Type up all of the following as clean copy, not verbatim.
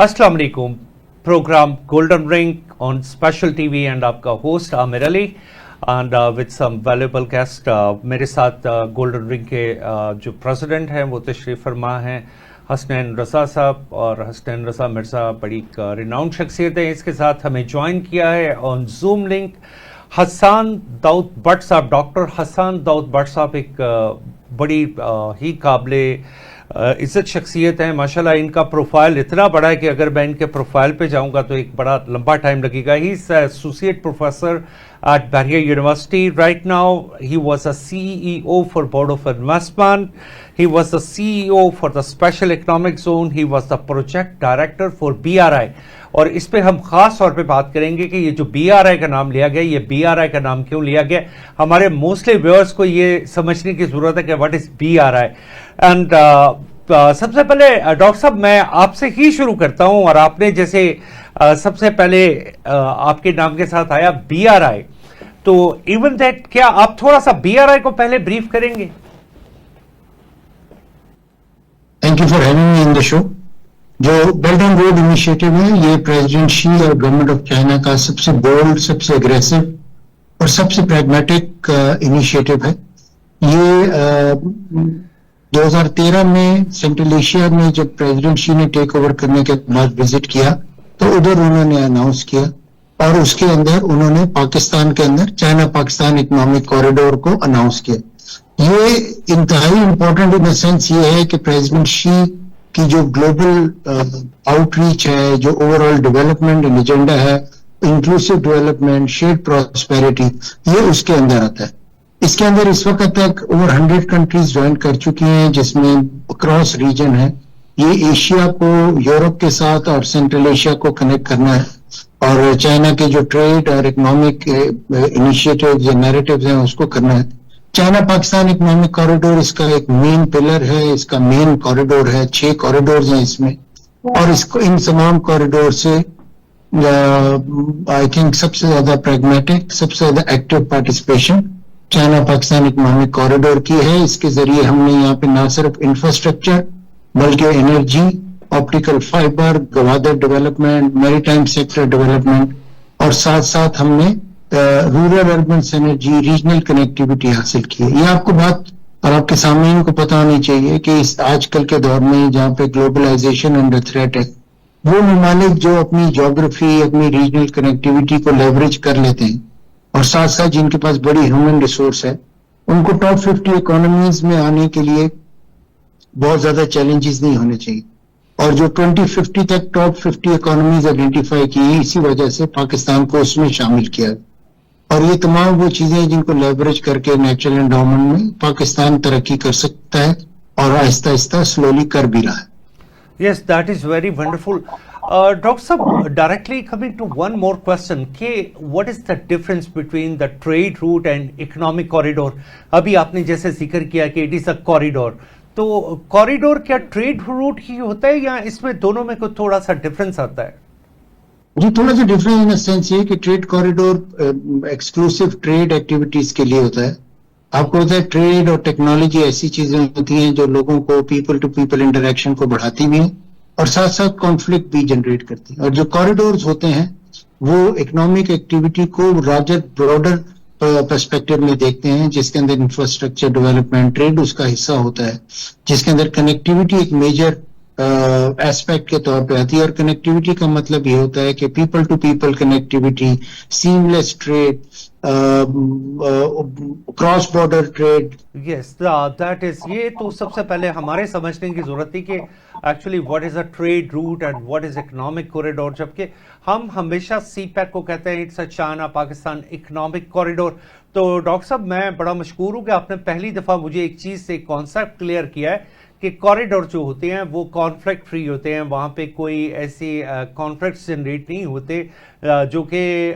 अस्सलाम वालेकुम। Program golden ring on special TV and आपका host Aamir Ali and with some valuable guest. मेरे साथ गोल्डन रिंग के जो प्रेसिडेंट हैं वो तशरीफ फरमा हैं हसनैन रज़ा साहब, और हसनैन रज़ा मिर्ज़ा बड़ी रिनाउंड शख्सियत है। इसके साथ हमें ज्वाइन किया है on Zoom link Hasan Daud Bhatt साहब। डॉक्टर हसन दाऊद भट्ट साहब एक बड़ी ही काबिले इज्जत शख्सियत है माशाल्लाह। इनका प्रोफाइल इतना बड़ा है कि अगर मैं इनके प्रोफाइल पे जाऊंगा तो एक बड़ा लंबा टाइम लगेगा। He is associate professor at Bahria University right now. He was a CEO for Board of Investment. He was the CEO for the Special Economic Zone. He was the project director for BRI. और इस पे हम खास तौर पे बात करेंगे कि ये जो BRI का नाम लिया गया, ये BRI का नाम क्यों लिया गया। हमारे मोस्टली व्यूअर्स को ये समझने की जरूरत है कि व्हाट इज BRI। एंड सबसे पहले डॉक्टर साहब मैं आपसे ही शुरू करता हूं, और आपने जैसे सबसे पहले आपके नाम के साथ आया BRI, तो इवन दैट क्या आप थोड़ा सा BRI को पहले ब्रीफ करेंगे? Thank you for having me in the show. जो बेल्ट एंड रोड इनिशिएटिव है, ये प्रेसिडेंट शी और गवर्नमेंट ऑफ चाइना का सबसे बोल्ड, सबसे एग्रेसिव और सबसे प्रैग्मेटिक इनिशिएटिव है। ये 2013 में सेंट्रल एशिया में जब प्रेसिडेंट शी ने टेक ओवर करने के बाद विजिट किया तो उधर उन्होंने अनाउंस किया, और उसके अंदर उन्होंने पाकिस्तान के अंदर चाइना पाकिस्तान इकोनॉमिक कॉरिडोर को अनाउंस किया। ये इंतहाई इंपॉर्टेंट इन द सेंस ये है कि प्रेसिडेंट शी की जो ग्लोबल आउटरीच है, जो ओवरऑल डेवलपमेंट एजेंडा है, इंक्लूसिव डेवलपमेंट, शेयर्ड प्रॉस्पेरिटी, ये उसके अंदर आता है। इसके अंदर इस वक्त तक ओवर 100 कंट्रीज ज्वाइन कर चुकी हैं, जिसमें अक्रॉस रीजन है। ये एशिया को यूरोप के साथ और सेंट्रल एशिया को कनेक्ट करना है, और चाइना के जो ट्रेड और इकोनॉमिक इनिशिएटिव्स या नैरेटिव्स हैं उसको करना है। चाइना पाकिस्तान इकोनॉमिक कॉरिडोर इसका एक मेन पिलर है, इसका मेन कॉरिडोर है। 6 कॉरिडोर हैं इसमें, और इसको इन तमाम कॉरिडोर से आई थिंक सबसे ज्यादा प्रैग्मेटिक, सबसे ज्यादा active participation China Pakistan economic corridor की है। इसके जरिए हमने यहाँ पे ना सिर्फ इंफ्रास्ट्रक्चर बल्कि energy, optical fibre, Gwadar development, maritime sector development, और साथ साथ हमने rural urban synergy, regional connectivity हासिल की है। ये आपको बात और आपके सामने इनको पता होनी चाहिए कि इस आजकल के दौर में जहाँ पे ग्लोबलाइजेशन अंडर थ्रेट है, वो ममालिक जो अपनी ज्योग्राफी, अपनी रीजनल कनेक्टिविटी को लेवरेज कर लेते हैं, और साथ साथ जिनके पास बड़ी ह्यूमन रिसोर्स है, उनको टॉप 50 इकोनॉमीज में आने के लिए बहुत ज्यादा चैलेंजेस नहीं होने चाहिए। और जो 2050 तक टॉप 50 इकोनॉमीज आइडेंटिफाई की, इसी वजह से पाकिस्तान को उसमें शामिल किया। और ये तमाम वो चीजें जिनको लेवरेज करके नेचुरल एंडाउमेंट में पाकिस्तान तरक्की कर सकता है, और आहिस्ता आहिस्ता स्लोली कर भी रहा है। Yes, that is very wonderful. Dr. Sab, directly coming to one more question, what is the difference between the trade route and economic corridor? अभी आपने जैसे जिक्र किया कि it is a corridor, तो कॉरिडोर क्या ट्रेड रूट ही होता है, या इसमें दोनों में कोई थोड़ा सा डिफरेंस आता है? जी, थोड़ा सा डिफरेंस इन सेंस ये कि trade corridor exclusive trade activities के लिए होता है। आपको पता है ट्रेड और टेक्नोलॉजी ऐसी चीजें होती हैं जो लोगों को पीपल टू पीपल इंटरेक्शन को बढ़ाती भी हैं, और साथ साथ कॉन्फ्लिक्ट भी जनरेट करती हैं। और जो कॉरिडोर्स होते हैं वो इकोनॉमिक एक्टिविटी को रादर ब्रॉडर पर्सपेक्टिव में देखते हैं, जिसके अंदर इंफ्रास्ट्रक्चर डेवलपमेंट, ट्रेड उसका हिस्सा होता है, जिसके अंदर कनेक्टिविटी एक मेजर एस्पेक्ट के तौर पे आती है। और कनेक्टिविटी का मतलब ये होता है कि people to people connectivity, seamless trade, cross border trade. Yes, that is, ये तो सबसे पहले हमारे समझने की जरूरत थी कि actually what is a trade route and what is economic corridor, जबकि हम हमेशा CPEC को कहते हैं it's a China Pakistan economic corridor. तो डॉक्टर साहब मैं बड़ा मशकूर हूँ कि आपने पहली दफा मुझे एक चीज से कॉन्सेप्ट क्लियर किया है कि कॉरिडोर जो होते हैं वो कॉन्फ्लिक्ट फ्री होते हैं, वहाँ पे कोई ऐसे कॉन्फ्लिक्ट्स जनरेट नहीं होते जो कि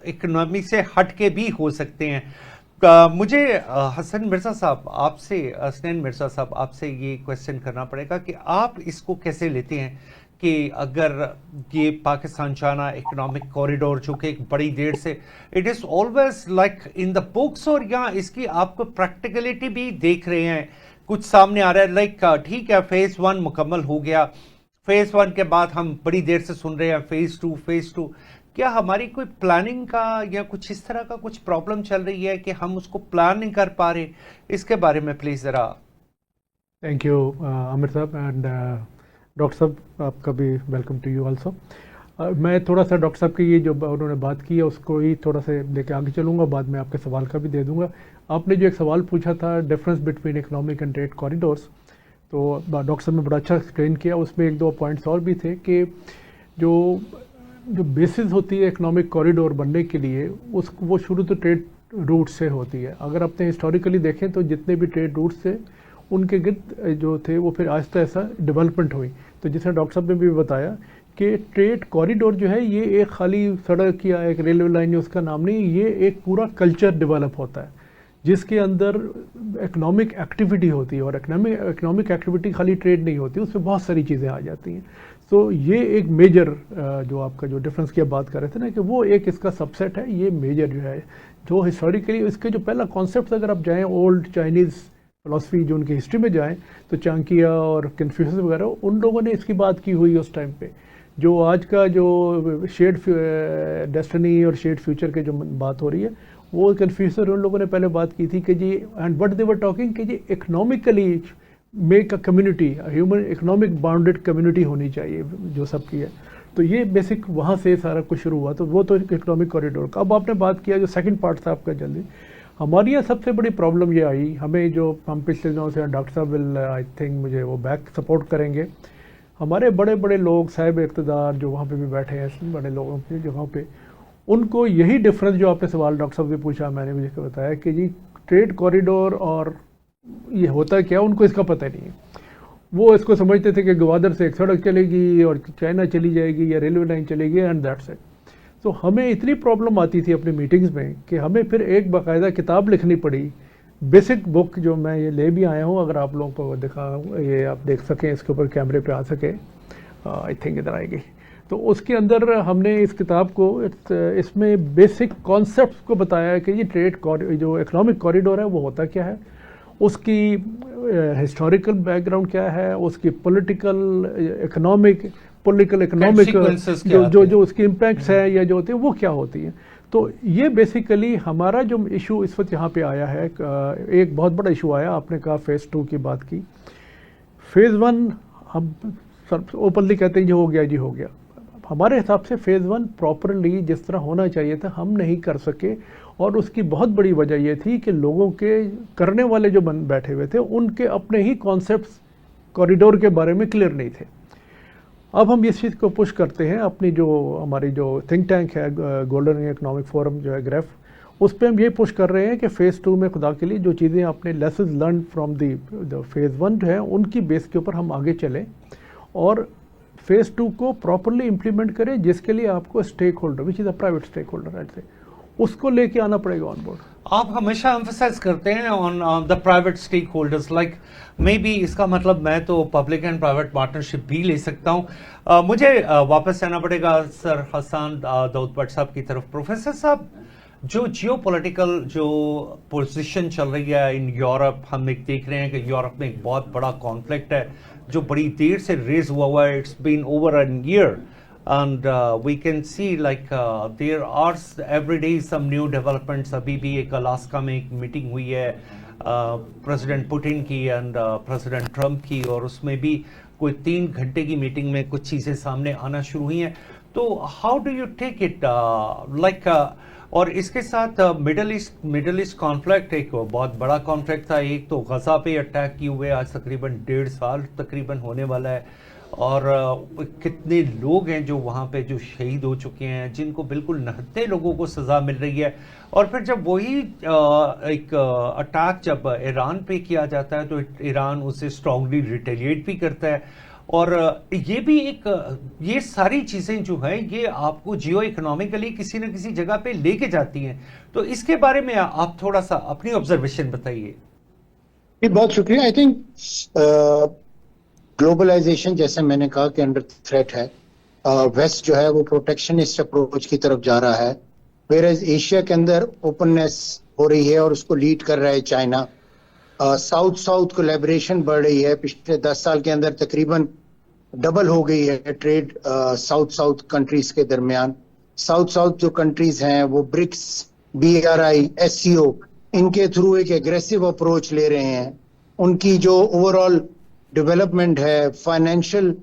इकोनॉमी से हट के भी हो सकते हैं। मुझे हसनैन मिर्ज़ा साहब आपसे ये क्वेश्चन करना पड़ेगा कि आप इसको कैसे लेते हैं कि अगर ये पाकिस्तान चाइना इकोनॉमिक कॉरिडोर जो कि एक बड़ी देर से it is always like in the books, और यहाँ इसकी आपको प्रैक्टिकलिटी भी देख रहे हैं, कुछ सामने आ रहा है, लाइक ठीक है फेज 1 मुकम्मल हो गया, फेज 1 के बाद हम बड़ी देर से सुन रहे हैं फेज 2, क्या हमारी कोई प्लानिंग का या कुछ इस तरह का कुछ प्रॉब्लम चल रही है कि हम उसको प्लान नहीं कर पा रहे? इसके बारे में प्लीज जरा. थैंक यू आमिर साहब एंड डॉक्टर साहब आपका भी वेलकम टू यू आल्सो. मैं थोड़ा सा डॉक्टर साहब की ये जो उन्होंने बात की है उसको ही थोड़ा से लेके आगे चलूँगा, बाद में आपके सवाल का भी दे दूँगा. आपने जो एक सवाल पूछा था difference between economic and trade corridors, तो डॉक्टर साहब ने बड़ा अच्छा एक्सप्लेन किया. उसमें एक दो पॉइंट्स और भी थे कि जो बेसिस होती है इकोनॉमिक कॉरिडोर बनने के लिए वो शुरू तो ट्रेड रूट से होती है. अगर आपने हिस्टोरिकली देखें तो जितने भी ट्रेड रूट्स थे उनके गिर्द जो थे वो फिर आहिस्ता ऐसा डेवलपमेंट हुई. तो जैसे डॉक्टर साहब ने भी बताया कि ट्रेड कॉरिडोर जो है ये एक खाली सड़क या एक रेलवे लाइन उसका नाम नहीं, ये एक पूरा कल्चर डेवलप होता है जिसके अंदर इकोनॉमिक एक्टिविटी होती है. और इकोनॉमिक एक्टिविटी खाली ट्रेड नहीं होती, उसमें बहुत सारी चीज़ें आ जाती हैं. तो ये एक मेजर जो आपका जो डिफरेंस की आप बात कर रहे थे ना कि वो एक इसका सबसेट है. ये मेजर जो है जो हिस्टोरिकली इसके जो पहला कॉन्सेप्ट अगर आप जाएँ ओल्ड चाइनीज़ फिलॉसफी जो उनकी हिस्ट्री में जाएँ तो चाणक्य और कन्फ्यूशियस वगैरह उन लोगों ने इसकी बात की हुई उस टाइम पे. जो आज का जो शेयर्ड डेस्टिनी और शेयर्ड फ्यूचर के जो बात हो रही है वो कन्फ्यूशियस उन लोगों ने पहले बात की थी कि जी and what they were talking कि जी economically make a community, human economic bounded community होनी चाहिए जो सबकी है. तो ये बेसिक वहाँ से सारा कुछ शुरू हुआ. तो वो तो इकोनॉमिक कॉरिडोर का. अब आपने बात किया जो सेकंड पार्ट था आपका, जल्दी हमारे यहाँ सबसे बड़ी प्रॉब्लम ये आई हमें, जो हम पिछले दिनों से डॉक्टर साहब विल आई थिंक मुझे वो बैक सपोर्ट करेंगे, हमारे बड़े बड़े लोग साहिब इक़्तिदार जो वहाँ पे भी बैठे हैं बड़े लोगों की जगहों पे, उनको यही डिफरेंस जो आपने सवाल डॉक्टर साहब से पूछा मैंने मुझे बताया कि जी ट्रेड कॉरिडोर और ये होता क्या, उनको इसका पता नहीं है. वो इसको समझते थे कि ग्वादर से एक सड़क चलेगी और चाइना चली जाएगी या रेलवे लाइन चलेगी एंड दैट्स इट. तो हमें इतनी प्रॉब्लम आती थी अपनी मीटिंग्स में कि हमें फिर एक बाकायदा किताब लिखनी पड़ी, बेसिक बुक जो मैं ये ले भी आया हूँ, अगर आप लोगों को दिखा ये आप देख सकें, इसके ऊपर कैमरे पे आ सके, आई थिंक इधर आएगी. तो उसके अंदर हमने इस किताब को इसमें बेसिक कॉन्सेप्ट्स को बताया कि ये ट्रेड जो इकोनॉमिक कॉरिडोर है वो होता क्या है, उसकी हिस्टोरिकल बैकग्राउंड क्या है, उसकी पॉलिटिकल इकोनॉमिक जो उसकी इम्पैक्ट्स है या जो होती है वो क्या होती है. तो ये बेसिकली हमारा जो इशू इस वक्त यहाँ पे आया है, एक बहुत बड़ा इशू आया. आपने कहा फेज़ 2 की बात की. फेज़ 1 हम ओपनली कहते हैं जो हो गया जी हो गया. हमारे हिसाब से फेज़ 1 प्रॉपरली जिस तरह होना चाहिए था हम नहीं कर सके, और उसकी बहुत बड़ी वजह ये थी कि लोगों के करने वाले जो बैठे हुए थे उनके अपने ही कॉन्सेप्ट्स कॉरिडोर के बारे में क्लियर नहीं थे. अब हम इस चीज़ को पुश करते हैं अपनी जो हमारी जो थिंक टैंक है गोल्डन रिंग इकोनॉमिक फोरम जो है ग्रेफ, उस पर हम ये पुश कर रहे हैं कि फेज़ 2 में खुदा के लिए जो चीज़ें आपने lessons learn from the phase 1 जो है उनकी बेस के ऊपर हम आगे चलें और फेज़ 2 को प्रॉपरली इम्प्लीमेंट करें, जिसके लिए आपको stakeholder which is a private stakeholder ऐसे उसको लेके आना पड़ेगा ऑन बोर्ड. आप हमेशा एम्फसाइज करते हैं on the private stakeholders, like maybe इसका मतलब मैं तो पब्लिक एंड प्राइवेट पार्टनरशिप भी ले सकता हूँ. मुझे वापस आना पड़ेगा सर हसन दाऊद भट्ट साहब की तरफ. प्रोफेसर साहब, जो जियोपॉलिटिकल जो पोजीशन चल रही है इन यूरोप, हम एक देख रहे हैं कि यूरोप में एक बहुत बड़ा कॉन्फ्लिक्ट है जो बड़ी देर से रेज हुआ है. It's been over an year and we can see like there are every day some new developments. अभी भी एक अलास्का में एक मीटिंग हुई है प्रेसिडेंट पुतिन की एंड प्रेसिडेंट ट्रंप की, और उसमें भी कोई 3 घंटे की मीटिंग में कुछ चीज़ें सामने आना शुरू हुई हैं. तो how do you take it like, और इसके साथ मिडल ईस्ट कॉन्फ्लिक्ट एक बहुत बड़ा कॉन्फ्लिक्ट था. एक तो गजा पे अटैक किए हुए आज तकरीबन 1.5 साल तकरीबन होने वाला है, और कितने लोग हैं जो वहाँ पे जो शहीद हो चुके हैं, जिनको बिल्कुल नहत्ते लोगों को सज़ा मिल रही है. और फिर जब वही एक अटैक जब ईरान पे किया जाता है तो ईरान उसे स्ट्रांगली रिटेलिएट भी करता है. और ये भी एक ये सारी चीज़ें जो हैं ये आपको जियो इकोनॉमिकली किसी न किसी जगह पे लेके जाती हैं. तो इसके बारे में आप थोड़ा सा अपनी ऑब्जर्वेशन बताइए. बहुत शुक्रिया. आई थिंक ग्लोबलाइजेशन जैसे मैंने कहा कि अंडर थ्रेट है. वेस्ट जो है वो प्रोटेक्शनिस्ट अप्रोच की तरफ जा रहा है, वेयरएज एशिया के अंदर ओपननेस हो रही है और उसको लीड कर रहा है चाइना. साउथ साउथ कोलैबोरेशन बढ़ रही है. पिछले 10 साल के अंदर तकरीबन डबल हो गई है ट्रेड साउथ साउथ कंट्रीज के दरमियान। साउथ साउथ जो कंट्रीज हैं वो ब्रिक्स, BRI, SCO इनके थ्रू एक एग्रेसिव अप्रोच ले रहे हैं। उनकी जो ओवरऑल डेवलपमेंट है फाइनेंशियल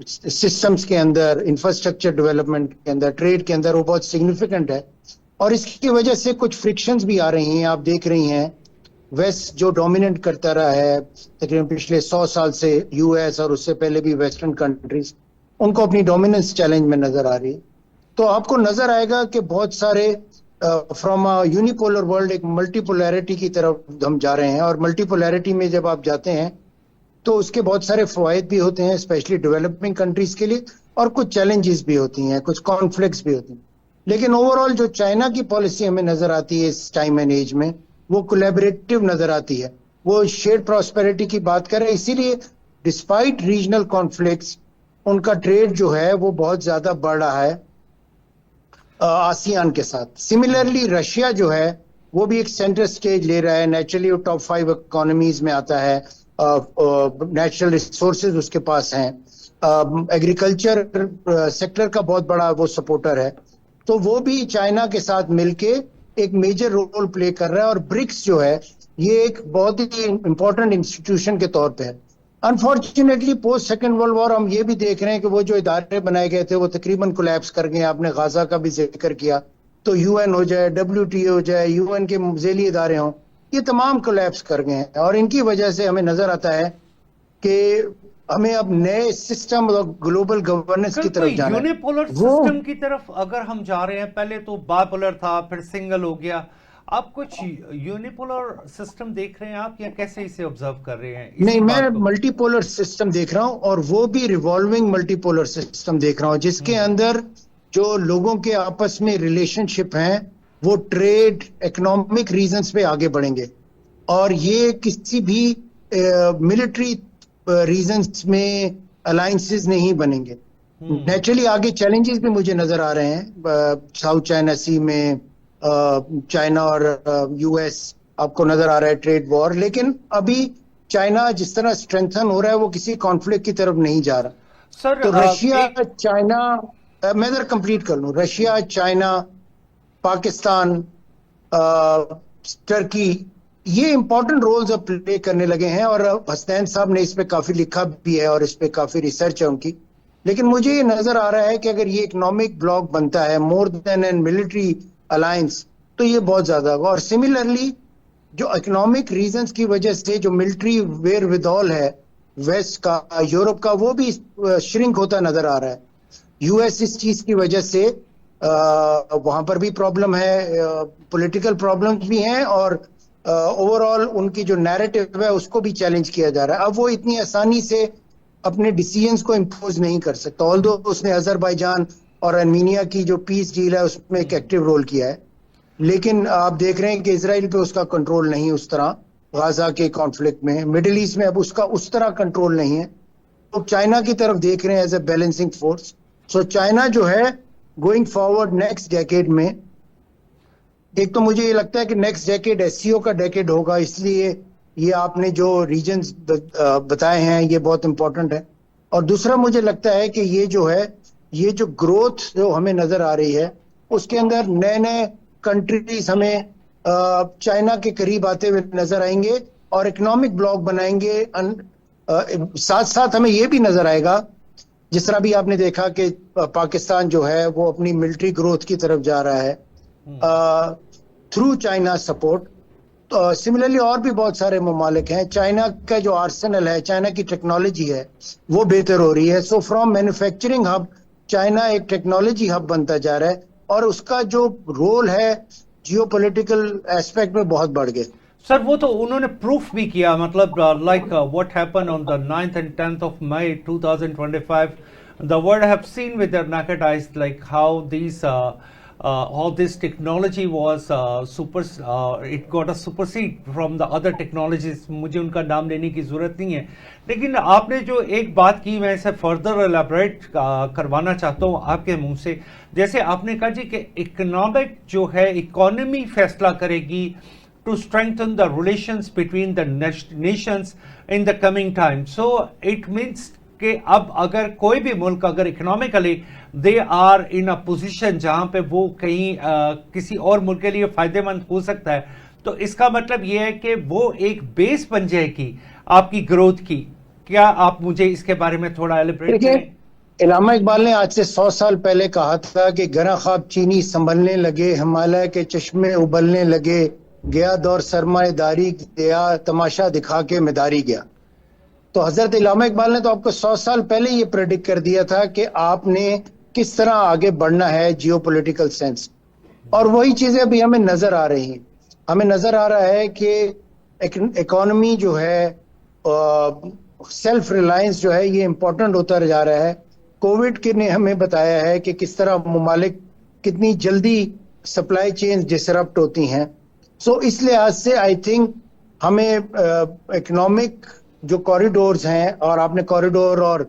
सिस्टम्स के अंदर, इंफ्रास्ट्रक्चर डेवलपमेंट के अंदर, ट्रेड के अंदर, वो बहुत सिग्निफिकेंट है। और इसकी वजह से कुछ फ्रिक्शंस भी आ रही हैं। आप देख रही हैं वेस्ट जो डोमिनेट करता रहा है तकरीबन पिछले 100 साल से, US और उससे पहले भी वेस्टर्न कंट्रीज, उनको अपनी डोमिनेंस चैलेंज में नजर आ रही है। तो आपको नजर आएगा कि बहुत सारे फ्रॉम यूनिपोलर वर्ल्ड एक मल्टीपोलैरिटी की तरफ हम जा रहे हैं। और मल्टीपोलैरिटी में जब आप जाते हैं तो उसके बहुत सारे फवायद भी होते हैं, स्पेशली डेवलपिंग कंट्रीज के लिए, और कुछ चैलेंजेस भी होती हैं, कुछ कॉन्फ्लिक्ट्स भी होती हैं। लेकिन ओवरऑल जो चाइना की पॉलिसी हमें नजर आती है इस टाइम एंड एज में, वो कोलैबोरेटिव नजर आती है, वो शेयर्ड प्रॉस्पेरिटी की बात कर रहे हैं। इसीलिए डिस्पाइट रीजनल कॉन्फ्लिक्ट्स उनका ट्रेड जो है वो बहुत ज्यादा बढ़ रहा है आसियान के साथ। सिमिलरली रशिया जो है वो भी एक सेंटर स्टेज ले रहा है। नेचुरली वो टॉप 5 इकोनॉमीज में आता है, नेचुरल रिसोर्सेज उसके पास हैं, एग्रीकल्चर सेक्टर का बहुत बड़ा वो सपोर्टर है। तो वो भी चाइना के साथ मिलके एक मेजर रोल प्ले कर रहा है। और ब्रिक्स जो है ये एक बहुत ही इंपॉर्टेंट इंस्टीट्यूशन के तौर पे है। Unfortunately post second world war हम ये भी देख रहे हैं कि वो जो इदारे बनाए गए थे वो तकरीबन कोलैप्स कर गए। आपने गाजा का भी जिक्र किया, तो UN हो जाए, WTO हो जाए, UN के ज़ेली इदारे हों, ये तमाम कोलैप्स कर गए हैं। और इनकी वजह से हमें नजर आता है कि हमें अब नए सिस्टम और ग्लोबल गवर्नेंस की तरफ जाना है। यूनिपोलर सिस्टम की तरफ अगर हम जा रहे हैं, पहले तो बाइपोलर था, फिर सिंगल हो गया, आप कुछ यूनिपोलर सिस्टम देख रहे हैं आप, या कैसे इसे ऑब्जर्व कर रहे हैं? नहीं, मैं मल्टीपोलर सिस्टम देख रहा हूं, और वो भी रिवॉल्विंग मल्टीपोलर सिस्टम देख रहा हूं, जिसके अंदर जो लोगों के आपस में रिलेशनशिप हैं वो ट्रेड, इकोनॉमिक रीजंस पे आगे बढ़ेंगे। और ये किसी भी मिलिट्री रीजंस में अलायंसेस नहीं बनेंगे। नेचुरली आगे चैलेंजेस भी मुझे नजर आ रहे हैं साउथ चाइना सी में, चाइना और US आपको नजर आ रहा है ट्रेड वॉर। लेकिन अभी चाइना जिस तरह स्ट्रेंथन हो रहा है वो किसी कॉन्फ्लिक्ट की तरफ नहीं जा रहा। सर, तो रशिया चाइना, मैं इधर कंप्लीट कर लूं, रशिया, चाइना, पाकिस्तान, टर्की, ये इंपॉर्टेंट रोल्स अब प्ले करने लगे हैं। और हसनैन साहब ने इस पे काफी लिखा भी है और इस पे काफी रिसर्च है उनकी। लेकिन मुझे ये नजर आ रहा है कि अगर ये इकोनॉमिक ब्लॉक बनता है more than an military alliance, तो ये बहुत ज्यादा होगा। और सिमिलरली जो इकोनॉमिक रीजंस की वजह से जो मिलिट्री वेयर विदऑल है वेस्ट का, यूरोप का, वो भी श्रिंक होता नजर आ रहा है। US इस चीज की वजह से वहां पर भी प्रॉब्लम है, पॉलिटिकल प्रॉब्लम्स भी हैं, और ओवरऑल उनकी जो नैरेटिव है उसको भी चैलेंज किया जा रहा है। अब वो इतनी आसानी से अपने डिसीजंस को इम्पोज नहीं कर सकता, ऑल्दो उसने अजरबैजान और अर्मीनिया की जो पीस डील है उसमें एक एक्टिव रोल किया है। लेकिन आप देख रहे हैं कि इजराइल पे उसका कंट्रोल नहीं उस तरह, गाजा के कॉन्फ्लिक्ट में, मिडिल ईस्ट में अब उसका उस तरह कंट्रोल नहीं है। तो चाइना की तरफ देख रहे हैं as a balancing force. So China जो है गोइंग फॉरवर्ड नेक्स्ट डेकेड में, एक तो मुझे ये लगता है कि नेक्स्ट डेकेड SCO का डेकेड होगा, इसलिए ये आपने जो रीजन्स बताए हैं ये बहुत इंपॉर्टेंट है। और दूसरा मुझे लगता है कि ये जो है, ये जो ग्रोथ जो हमें नजर आ रही है उसके अंदर नए नए कंट्रीज हमें चाइना के करीब आते हुए नजर आएंगे और इकोनॉमिक ब्लॉक बनाएंगे। साथ साथ हमें ये भी नजर आएगा, जिस तरह भी आपने देखा कि पाकिस्तान जो है वो अपनी मिलिट्री ग्रोथ की तरफ जा रहा है थ्रू चाइना सपोर्ट। तो सिमिलरली और भी बहुत सारे ममालिक हैं, चाइना का जो आर्सेनल है, चाइना की टेक्नोलॉजी है वो बेहतर हो रही है। So from manufacturing hub China एक टेक्नोलॉजी हब बनता जा रहा है, और उसका जो रोल है जियोपॉलिटिकल एस्पेक्ट में बहुत बढ़ गया। सर, वो तो उन्होंने प्रूफ भी किया, मतलब like what happened on the 9th and 10th of May 2025, the world have seen with their naked eyes like how this technology was it got a supersede from the other technologies. मुझे उनका नाम लेने की जरूरत नहीं है, लेकिन आपने जो एक बात की मैं इसे फर्दर एलैबोरेट करवाना चाहता हूँ आपके मुंह से। जैसे आपने कहा जी कि इकोनॉमिक जो है, इकोनॉमी फैसला करेगी to strengthen the relations between the nations in the coming time. So it means کہ اب اگر کوئی بھی ملک اگر economically they are in a position جہاں پہ وہ کہیں کسی اور ملک کے لیے فائدہ مند ہو سکتا ہے، تو اس کا مطلب یہ ہے کہ وہ ایک بیس بن جائے گی آپ کی گروتھ کی. کیا آپ مجھے اس کے بارے میں تھوڑا ایلیبریٹ کریں؟ علامہ اقبال نے آج سے 100 سال پہلے کہا تھا کہ گراں خواب چینی سنبھلنے لگے، ہمالیہ کے چشمے ابلنے لگے، گیا دور سرمایہ داری گیا، تماشا دکھا کے مداری گیا. تو حضرت علامہ اقبال نے تو آپ کو 100 سال پہلے یہ پریڈکٹ کر دیا تھا کہ آپ نے کس طرح آگے بڑھنا ہے جیو پولیٹیکل سینس. اور وہی چیزیں ابھی ہمیں نظر آ رہی ہیں. ہمیں نظر آ رہا ہے کہ اکانومی جو ہے، سیلف ریلائنس جو ہے، یہ امپورٹنٹ ہوتا جا رہا ہے. کووڈ کے نے ہمیں بتایا ہے کہ کس طرح ممالک کتنی جلدی سپلائی چینز ڈسرپٹ ہوتی ہیں. سو اس لحاظ سے آئی تھنک ہمیں اکنامک جو کوریڈورز ہیں، اور آپ نے کوریڈور اور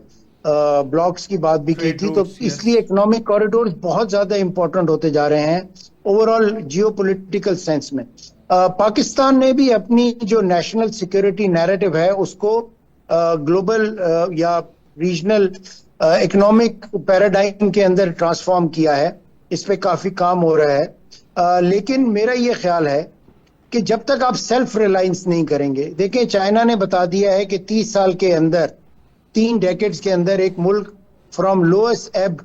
بلاکس کی بات بھی کی تھی، تو اس لیے اکنامک کوریڈورز بہت زیادہ امپورٹنٹ ہوتے جا رہے ہیں overall geopolitical sense میں. پاکستان نے بھی اپنی جو نیشنل سیکورٹی نیریٹو ہے اس کو گلوبل یا ریجنل اکنامک پیراڈائم کے اندر ٹرانسفارم کیا ہے. اس پہ کافی کام ہو رہا ہے. لیکن میرا یہ خیال ہے کہ جب تک آپ سیلف ریلائنس نہیں کریں گے، دیکھیں چائنا نے بتا دیا ہے کہ 30 سال کے اندر، 3 ڈیکیڈز کے اندر ایک ملک فرام لوئسٹ ایب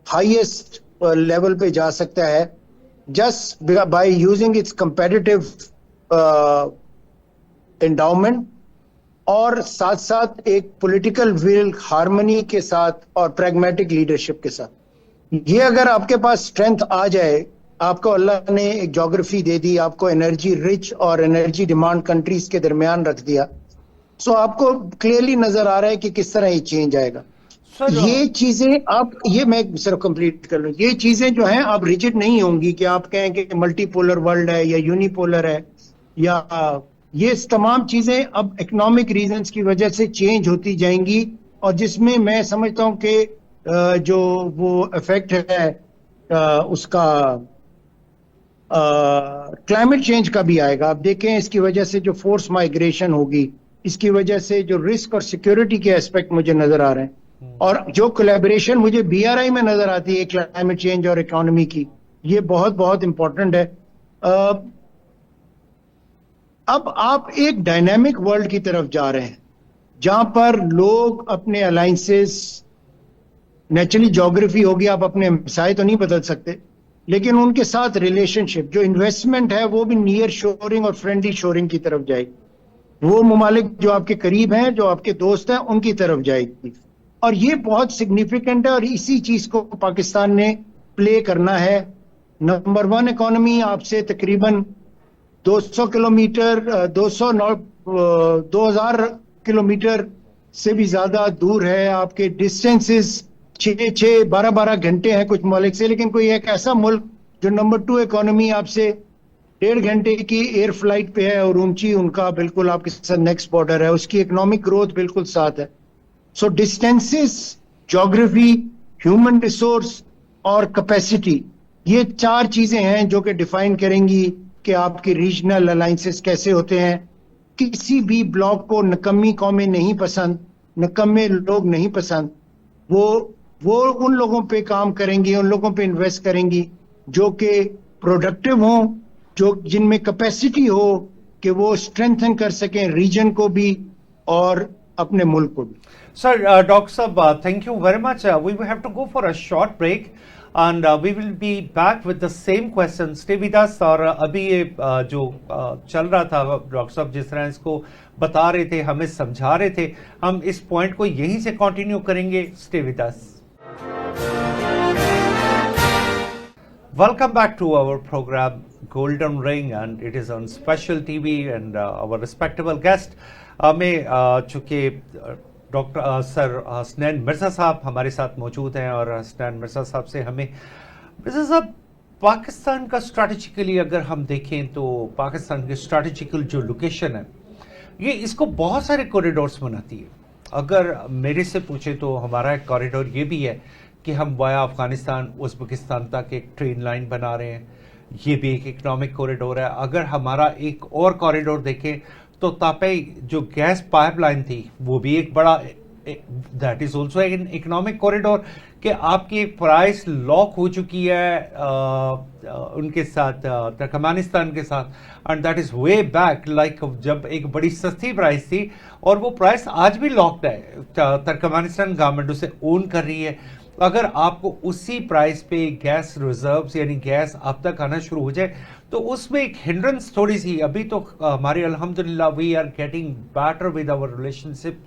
ہائیسٹ لیول پہ جا سکتا ہے just by using its competitive endowment, اور ساتھ ساتھ ایک پولیٹیکل ول ہارمنی کے ساتھ اور پریگمیٹک لیڈرشپ کے ساتھ. یہ اگر آپ کے پاس اسٹرینتھ آ جائے، آپ کو اللہ نے ایک جیوگرافی دے دی، آپ کو انرجی رچ اور انرجی ڈیمانڈ کنٹریز کے درمیان رکھ دیا، سو آپ کو کلیئرلی نظر آ رہا ہے کہ کس طرح یہ چینج آئے گا. یہ چیزیں آپ، یہ میں صرف کمپلیٹ کر لوں، یہ چیزیں جو ہیں آپ ریجڈ نہیں ہوں گی کہ آپ کہیں کہ ملٹی پولر ورلڈ ہے یا یونی پولر ہے، یا یہ تمام چیزیں اب اکنامک ریزنز کی وجہ سے چینج ہوتی جائیں گی. اور جس میں میں سمجھتا ہوں کہ جو وہ افیکٹ ہے اس کا کلائمیٹ چینج کا بھی آئے گا. آپ دیکھیں اس کی وجہ سے جو فورس مائیگریشن ہوگی، اس کی وجہ سے جو رسک اور سیکیورٹی کے اسپیکٹ مجھے نظر آ رہے ہیں، اور جو کولیبریشن مجھے BRI میں نظر آتی ہے کلائمیٹ چینج اور اکانومی کی، یہ بہت بہت امپورٹنٹ ہے. اب آپ ایک ڈائنامک ورلڈ کی طرف جا رہے ہیں جہاں پر لوگ اپنے الائنسز، نیچرلی جیوگرافی ہوگی، آپ اپنے مسائل تو نہیں بدل سکتے، لیکن ان کے ساتھ ریلیشن شپ، جو انویسٹمنٹ ہے وہ بھی نیئر شورنگ اور فرینڈلی شورنگ کی طرف جائے گی. وہ ممالک جو آپ کے قریب ہیں، جو آپ کے دوست ہیں، ان کی طرف جائے گی. اور یہ بہت سگنیفیکنٹ ہے، اور اسی چیز کو پاکستان نے پلے کرنا ہے. نمبر 1 اکانومی آپ سے تقریباً 200 کلومیٹر 2000 کلومیٹر سے بھی زیادہ دور ہے. آپ کے ڈسٹینسز 12 گھنٹے ہیں کچھ ممالک سے، لیکن کوئی ایک ایسا ملک جو نمبر 2 اکانومی آپ سے 1.5 گھنٹے کی ایئر فلائٹ پہ ہے، اور اونچی ان کا بالکل آپ کے ساتھ نیکسٹ بارڈر ہے، اس کی اکنامک گروتھ بالکل ساتھ ہے. سو ڈسٹینسز، جیوگرافی، ہیومن ریسورس اور کیپیسٹی، یہ 4 چیزیں ہیں جو کہ ڈیفائن کریں گی کہ آپ کی ریجنل الائنسز کیسے ہوتے ہیں. کسی بھی بلاک کو نکمی قومیں نہیں پسند، نکمے لوگ نہیں پسند. وہ ان لوگوں پہ کام کریں گی، ان لوگوں پہ انویسٹ کریں گی جو کہ پروڈکٹیو ہوں، جن میں کیپیسٹی ہو کہ وہ اسٹرینتھن کر سکیں ریجن کو بھی اور اپنے ملک کو بھی. Sir, Dr. Sab, thank you very much. We will have to go for a short break and we will be back with the same question. Stay with us. اور ابھی یہ جو چل رہا تھا ڈاکٹر صاحب جس طرح اس کو بتا رہے تھے، ہمیں سمجھا رہے تھے، ہم اس پوائنٹ کو یہیں سے کنٹینیو کریں گے. Stay with us. Welcome back to our program Golden Ring, and it is on Special TV, and our respectable guest ہمیں چونکہ ڈاکٹر سر حسنین مرزا صاحب ہمارے ساتھ موجود ہیں، اور حسنین مرزا صاحب سے ہمیں، مرزا صاحب، پاکستان کا اسٹریٹجیکلی اگر ہم دیکھیں تو پاکستان کی اسٹریٹجیکل جو لوکیشن ہے، یہ اس کو بہت سارے کوریڈورس بناتی ہے. اگر میرے سے پوچھے تو ہمارا ایک کوریڈور یہ بھی ہے کہ ہم وایا افغانستان ازبکستان تک ایک ٹرین لائن بنا رہے ہیں، یہ بھی ایک اکنامک کوریڈور ہے. اگر ہمارا ایک اور کوریڈور دیکھیں تو تاپئی جو گیس پائپ لائن تھی وہ بھی ایک بڑا that is also an economic corridor कि आपकी एक प्राइस लॉक हो चुकी है उनके साथ, तुर्कमेनिस्तान के साथ, and that is way back, like जब एक बड़ी सस्ती प्राइस थी और वो प्राइस आज भी लॉक्ड है, तुर्कमेनिस्तान गवर्नमेंट उसे ओन कर रही है. अगर आपको उसी प्राइस पे गैस रिजर्व्स यानी गैस आप तक आना शुरू हो जाए तो उसमें एक हिंड्रेंस थोड़ी सी, अभी तो हमारे अल्हम्दुलिल्लाह we are getting better with our relationship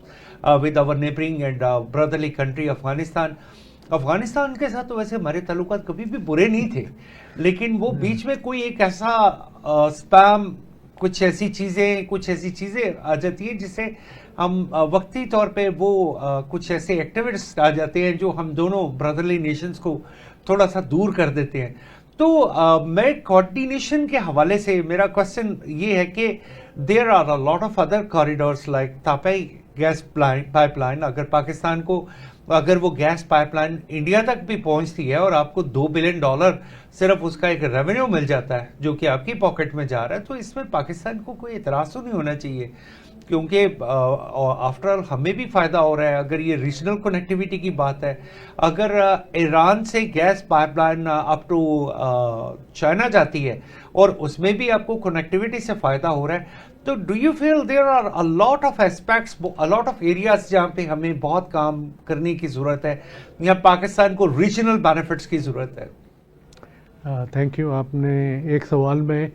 with our neighbouring and brotherly country Afghanistan के साथ तो वैसे हमारे ताल्लुकात कभी भी बुरे नहीं थे, लेकिन वो बीच में कोई एक ऐसा स्पैम, कुछ ऐसी चीजें आ जाती हैं जिससे हम वक्ती तौर पे वो कुछ ऐसे एक्टिविस्ट आ जाते हैं जो हम दोनों ब्रदरली नेशंस को थोड़ा सा दूर कर देते हैं. तो मैं कोऑर्डिनेशन के हवाले से मेरा क्वेश्चन ये है कि there are a lot of other corridors like TAPI gas pipeline. अगर पाकिस्तान को अगर वो गैस पाइपलाइन इंडिया तक भी पहुंचती है और आपको $2 बिलियन सिर्फ उसका एक रेवेन्यू मिल जाता है जो कि आपकी पॉकेट में जा रहा है, तो इसमें पाकिस्तान को कोई एतराज तो नहीं होना चाहिए, क्योंकि आफ्टर ऑल हमें भी फायदा हो रहा है. अगर ये रीजनल कनेक्टिविटी की बात है, अगर ईरान से gas pipeline up to China जाती है और उसमें भी आपको कनेक्टिविटी से फायदा हो रहा है, तो do you feel there are a lot of aspects, a lot of areas जहाँ पे हमें बहुत काम करने की जरूरत है या पाकिस्तान को रीजनल बेनिफिट्स की जरूरत है? Thank you. आपने एक सवाल में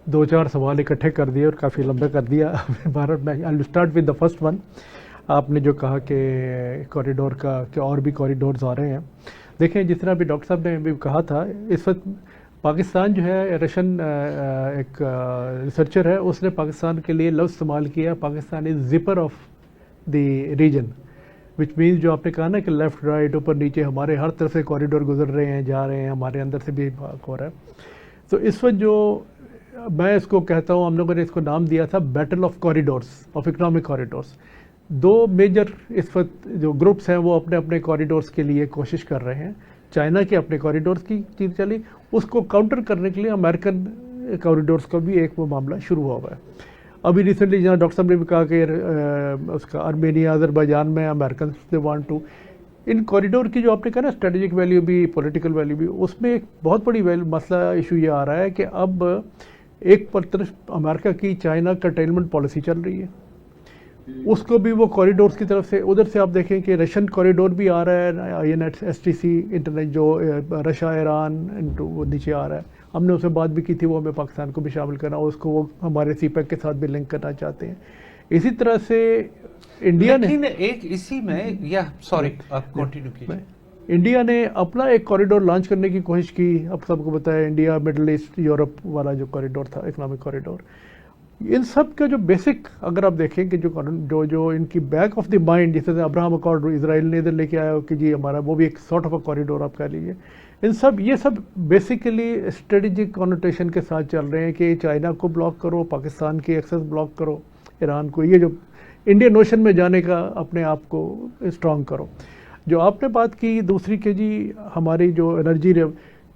2-4 सवाल इकट्ठे कर दिए और काफ़ी लंबे कर दिया. भारत में I will start with the first one. आपने जो कहा कि कॉरिडोर का कि और भी कॉरिडोर्स आ रहे हैं. देखें, जिस तरह अभी डॉक्टर साहब ने भी कहा था, इस वक्त पाकिस्तान जो है, रशियन एक रिसर्चर है, उसने पाकिस्तान के लिए लफ्ज़ इस्तेमाल किया, Pakistan is zipper of the region, which means जो आपने कहा ना कि लेफ़्ट राइट ऊपर नीचे हमारे हर तरफ से कॉरिडोर गुजर रहे हैं, जा रहे हैं, हमारे अंदर से भी हो रहा है. तो इस वक्त जो मैं इसको कहता हूँ, हम लोगों ने इसको नाम दिया था battle of corridors, of economic corridors. 2 major इस वक्त जो ग्रुप्स हैं वो अपने अपने कॉरिडोर्स के लिए कोशिश कर रहे हैं. चाइना के अपने कॉरिडोर्स की चीज़ चली, उसको काउंटर करने के लिए अमेरिकन कॉरिडोर्स का भी एक वो मामला शुरू हुआ है. अभी रिसेंटली जहाँ डॉक्टर साहब ने भी कहा कि उसका आर्मेनिया, अज़रबैजान में अमेरिकन दे वांट टू, इन कॉरिडोर की जो आपने कहा ना स्ट्रेटेजिक वैल्यू भी, पॉलिटिकल वैल्यू भी, उसमें एक बहुत बड़ी मसला इशू ये आ रहा है कि अब एक तरफ अमेरिका की चाइना कंटेनमेंट पॉलिसी चल रही है, उसको भी वो कॉरिडोर्स की तरफ से, उधर से आप देखें कि रशियन कॉरिडोर भी आ रहा है, INSTC इंटरनेट जो रशिया ईरान वो नीचे आ रहा है. हमने उससे बात भी की थी, वो हमें पाकिस्तान को भी शामिल करना, उसको वो हमारे CPEC के साथ भी लिंक करना चाहते हैं. इसी तरह से इंडिया ने एक इसी में, या सॉरी आप कंटिन्यू कीजिए. इंडिया ने अपना एक कॉरिडोर लॉन्च करने की कोशिश की. अब सबको पता है इंडिया मिडल ईस्ट यूरोप वाला जो कॉरिडोर था, इकोनॉमिक कॉरिडोर. इन सब का जो बेसिक अगर आप देखें कि जो इनकी बैक ऑफ द माइंड, जैसे अब्राहम अकॉर्ड इसराइल ने इधर लेके आया कि जी हमारा वो भी एक सॉर्ट ऑफ अ कॉरिडोर आप कह लीजिए. ये सब बेसिकली स्ट्रेटेजिक कॉनोटेशन के साथ चल रहे हैं कि चाइना को ब्लॉक करो, पाकिस्तान की एक्सेस ब्लॉक करो, ईरान को, ये जो इंडियन ओशन में जाने का अपने आप को स्ट्रॉन्ग करो. जो आपने बात की दूसरी के जी, हमारी जो एनर्जी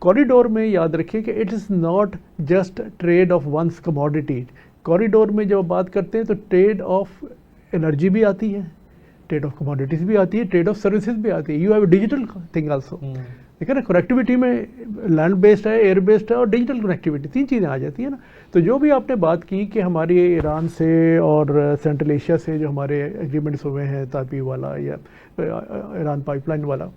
कॉरिडोर में याद रखिए कि it is not just trade of ones commodity. Corridor में जब बात करते हैं तो ट्रेड ऑफ एनर्जी भी आती है, ट्रेड ऑफ कमोडिटीज़ भी आती है, ट्रेड ऑफ सर्विसेज भी आती है. You have digital thing also. ठीक है ना, कनेक्टिविटी में लैंड बेस्ड है, एयर बेस्ड है और डिजिटल कनेक्टिविटी, 3 चीज़ें आ जाती है ना. तो जो भी आपने बात की कि हमारी ईरान से और सेंट्रल एशिया से जो हमारे एग्रीमेंट्स हुए हैं, तापी वाला या ईरान पाइपलाइन वाला,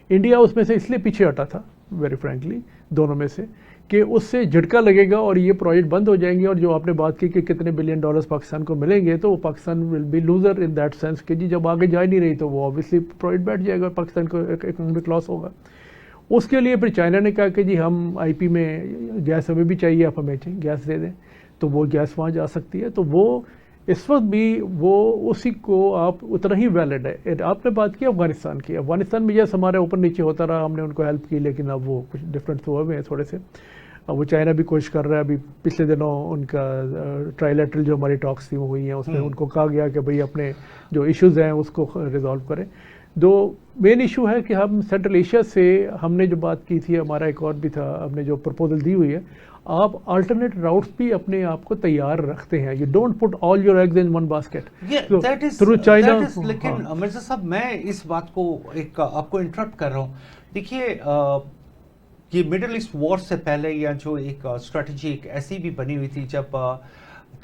इंडिया उसमें से इसलिए पीछे हटा था वेरी फ्रैंकली, दोनों में से, कि उससे झटका लगेगा और ये प्रोजेक्ट बंद हो जाएंगे. और जो आपने बात की कि कितने बिलियन डॉलर्स पाकिस्तान को मिलेंगे, तो Pakistan will be loser in that sense कि जी जब आगे जा ही नहीं रही तो वो ऑब्वियसली प्रोजेक्ट बैठ जाएगा, पाकिस्तान को इकोनॉमिक लॉस होगा. उसके लिए फिर चाइना ने कहा कि जी हम IP में गैस हमें भी चाहिए, आप हमें गैस दे दें, तो वो गैस वहाँ जा सकती है. तो वो इस वक्त भी वो उसी को आप उतना ही वैलिड है. आपने बात की अफगानिस्तान की, अफगानिस्तान में जैसे हमारे ऊपर नीचे होता रहा, हमने उनको हेल्प की, लेकिन अब वो कुछ डिफरेंट हुए हैं थोड़े से. अब वो चाइना भी कोशिश कर रहा है. अभी पिछले दिनों उनका ट्राइलेटरल जो हमारी टॉक्स थी वो हुई हैं, उसमें उनको कहा गया कि भाई अपने जो इश्यूज़ हैं उसको रिजॉल्व करें. दो मेन इशू है कि हम सेंट्रल एशिया से हमने जो बात की थी, हमारा एक और भी था, हमने जो प्रपोजल दी हुई है, आप अल्टरनेट राउट्स भी अपने आप को तैयार रखते हैं. You don't put all your eggs in one basket. Through China. लेकिन मिर्जा साहब, मैं इस बात को एक आपको इंटरप्ट कर रहा हूँ. देखिए, ये मिडिल ईस्ट वॉर से पहले या जो एक स्ट्रेटजी एक ऐसी भी बनी हुई थी जब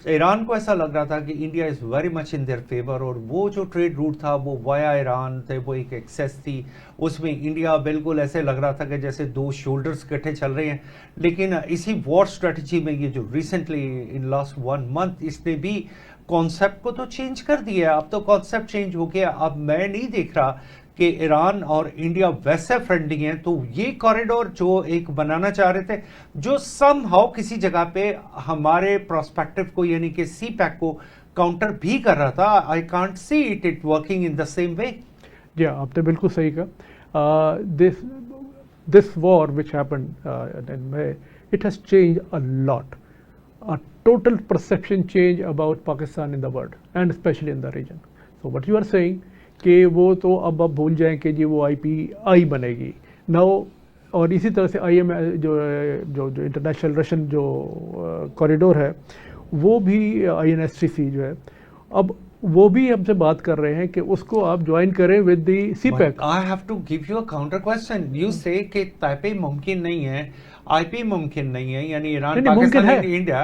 ईरान को ऐसा लग रहा था कि India is very much in their favour, और वो जो ट्रेड रूट था वो वाया ईरान थे, वो एक एक्सेस थी. उसमें इंडिया बिल्कुल ऐसे लग रहा था कि जैसे दो शोल्डर्स इकट्ठे चल रहे हैं. लेकिन इसी वॉर स्ट्रेटजी में ये जो रिसेंटली इन लास्ट 1 मंथ इसने भी कॉन्सेप्ट को तो चेंज कर दिया. अब तो कॉन्सेप्ट चेंज हो गया. अब मैं नहीं देख रहा कि ईरान और इंडिया वैसे फ्रेंडली हैं. तो ये कॉरिडोर जो एक बनाना चाह रहे थे, जो समहाउ किसी जगह पे हमारे प्रोस्पेक्टिव को यानी कि सी पैक को काउंटर भी कर रहा था. I can't see it working in the same way. जी, आपने बिल्कुल सही कहा. This war which happened in May, it has changed a lot. A total perception change about Pakistan in the world and especially in the region. So what you are saying कि वो तो अब आप भूल जाएं कि जी वो IPI बनेगी नाउ. और इसी तरह से IM जो इंटरनेशनल रशियन जो कॉरिडोर है वो भी INSTC जो है, अब वो भी हमसे बात कर रहे हैं कि उसको आप ज्वाइन करें with the CPEC. I have to give you a counter question. You say कि ताइपे मुमकिन नहीं है, IP मुमकिन नहीं है, यानी Iran Pakistan India.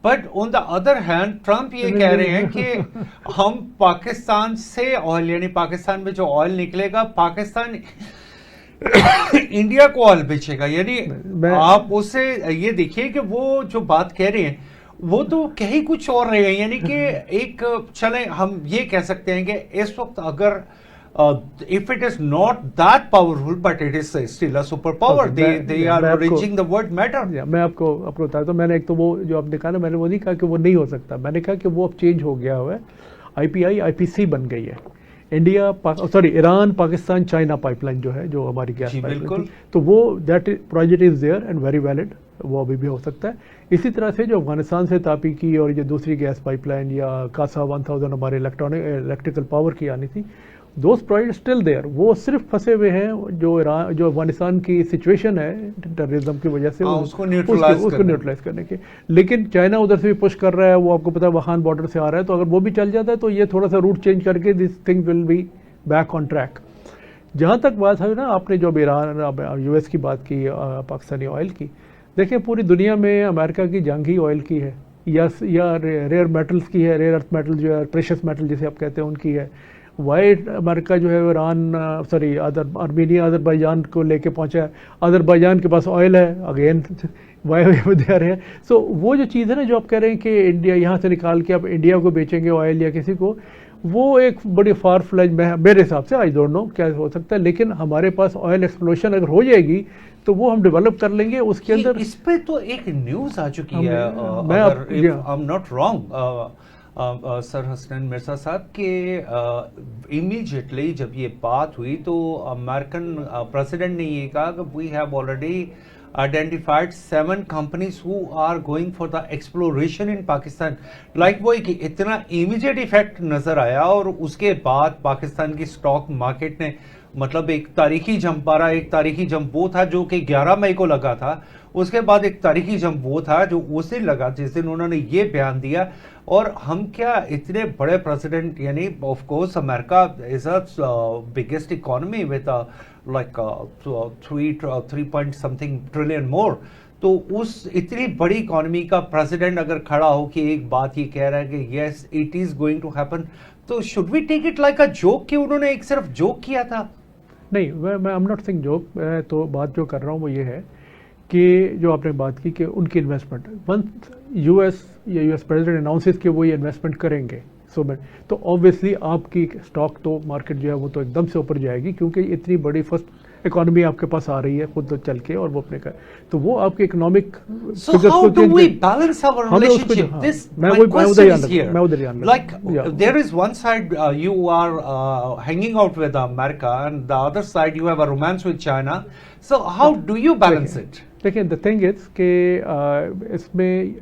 But on the other hand Trump ये कह रहे हैं कि हम पाकिस्तान से ऑयल, यानी पाकिस्तान में जो ऑयल निकलेगा पाकिस्तान इंडिया को ऑयल बेचेगा. यानी आप उससे ये देखिए कि वो जो बात कह रहे हैं वो तो कह ही कुछ और रहे हैं. यानी कि एक चले हम ये कह सकते हैं कि इस वक्त अगर if it is not that powerful, but it is still a superpower. They are reaching the world matter. मैं आपको बताता हूँ. मैंने एक तो वो जो आपने कहा ना, मैंने वो नहीं कहा कि वो नहीं हो सकता. मैंने कहा कि वो अब चेंज हो गया हुआ है. IPI IPC बन गई है. ईरान पाकिस्तान चाइना पाइपलाइन जो है, जो हमारी गैस पाइपलाइन, तो वो that project is there and very valid. वो अभी भी हो सकता है. इसी तरह से जो अफगानिस्तान से तापी की और ये दूसरी गैस पाइपलाइन या कासा 1000 हमारे इलेक्ट्रिकल पावर की आनी थी, दोज प्रोजेक्ट स्टिल देयर. वो सिर्फ फंसे हुए हैं जो अफगानिस्तान की सिचुएशन है टेररिज्म की वजह से, उसको न्यूट्रलाइज करने के. लेकिन चाइना उधर से भी पुश कर रहा है. वो आपको पता है वहान बॉर्डर से आ रहा है. तो अगर वो भी चल जाता है तो ये थोड़ा सा रूट चेंज करके this thing will be back on track. जहाँ तक बात है ना, आपने जो ईरान US की बात की, पाकिस्तानी ऑयल की, देखिए पूरी दुनिया में अमेरिका की जंग ही ऑयल की है या रेयर मेटल्स की है. रेयर अर्थ मेटल जो है, प्रेशियस मेटल जिसे आप कहते हैं, उनकी है. वाइट अमेरिका जो है ईरान आर्मीनिया अजरबैजान को लेके पहुंचा है. अजरबैजान के पास ऑयल है, अगेन वाई दे रहे हैं. सो वो जो चीज़ है ना, जो आप कह रहे हैं कि इंडिया यहाँ से निकाल के आप इंडिया को बेचेंगे ऑयल या किसी को, वो एक बड़ी फार फ्लैज मेरे हिसाब से, आई डोंट नो क्या हो सकता है. लेकिन हमारे पास ऑयल एक्सप्लोरेशन अगर हो जाएगी तो वो हम डेवलप कर लेंगे. उसके अंदर इस पे तो एक न्यूज़ आ चुकी है, आई am not wrong sir Hasnain Mirza साहब के इमीडिएटली जब ये बात हुई तो अमेरिकन प्रेसिडेंट ने ये कहा कि we have already identified 7 companies who are going for the exploration in Pakistan. Like वो एक इतना immediate effect नजर आया. और उसके बाद पाकिस्तान की स्टॉक मार्केट ने मतलब एक तारीखी जंप आ रहा. एक तारीखी जंप वो था जो कि 11 मई को लगा था. उसके बाद एक तारीखी जंप वो था जो उस दिन लगा जिस दिन उन्होंने ये बयान दिया. और हम क्या इतने बड़े प्रेसिडेंट, यानी of course America is a biggest economy with like 3 point something trillion more. तो उस इतनी बड़ी इकोनॉमी का प्रेसिडेंट अगर खड़ा हो कि एक बात ये कह रहा है कि yes it is going to happen, तो should we take it like a joke कि उन्होंने एक सिर्फ जोक किया था? नहीं, मैं I am not saying joke. मैं तो बात जो कर रहा हूँ वो ये है कि जो आपने बात की कि उनकी investment once US president announces कि वो ये इन्वेस्टमेंट करेंगे, तो ऑब्वियसली आपकी स्टॉक तो मार्केट जो है वो तो एकदम से ऊपर जाएगी, क्योंकि इतनी बड़ी फर्स्ट इकोनॉमी आपके पास आ रही है खुद तो चल के, और वो अपने का तो वो आपके इकोनॉमिक फिगर्स को change balance our relationship. This मैं उधर like there is one side you are hanging out with America and the other side you have a romance with China. So how do you balance it? देखिए the thing is कि इसमें